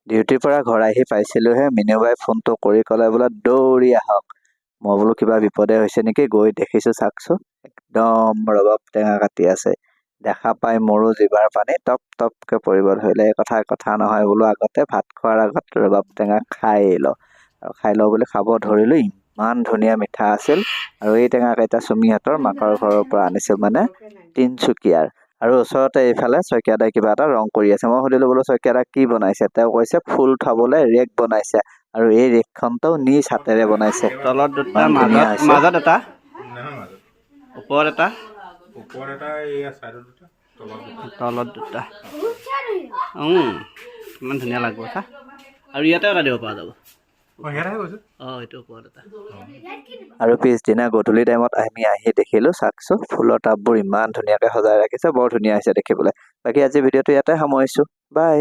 ডিউটিৰ পৰা ঘৰ আহি পাইছিলোহে মিনুবাই ফোনটো কৰি ক'লে বোলে দৌৰি আহক। মই বোলো কিবা বিপদে হৈছে নেকি, গৈ দেখিছোঁ চাওকচোন একদম ৰবাব টেঙা কাটি আছে। দেখা পাই মোৰো জিভাৰ পানী টপ টপকৈ পৰিব ধৰিলে। এই কথা নহয় বোলো, আগতে ভাত খোৱাৰ আগত ৰবাব টেঙা খাই লওঁ। আৰু খাই লওঁ বুলি খাব ধৰিলোঁ, ইমান ধুনীয়া মিঠা আছিল। আৰু এই টেঙাকেইটা চুমিহঁতৰ মাকৰ ঘৰৰ পৰা আনিছিল, মানে তিনচুকীয়াৰ। আৰু ওচৰতে এইফালে শইকীয়াদাই কিবা এটা ৰং কৰি আছে। মই সুধিলোঁ বোলো শইকীয়াদা কি বনাইছে? তেওঁ কৈছে ফুল থবলৈ ৰেক বনাইছে, আৰু এই ৰেকখনটো নিজ হাতেৰে বনাইছে। তলত দুটা, ইমান ধুনীয়া হৈছে। মাজত এটা, ওপৰত এটা, তলত দুটা। ইমান ধুনীয়া লাগিব চা। আৰু ইয়াতে এটা দিব পৰা যাব। এইটো ওপৰত এটা। আৰু পিছদিনা গধূলি টাইমত আমি আহি দেখিলোঁ চাওকচোন ফুলৰ টাববোৰ ইমান ধুনীয়াকৈ সজাই ৰাখিছে, বৰ ধুনীয়া হৈছে দেখিবলৈ। বাকী আজি ভিডিঅ'টো ইয়াতে সামৰিছোঁ, বাই।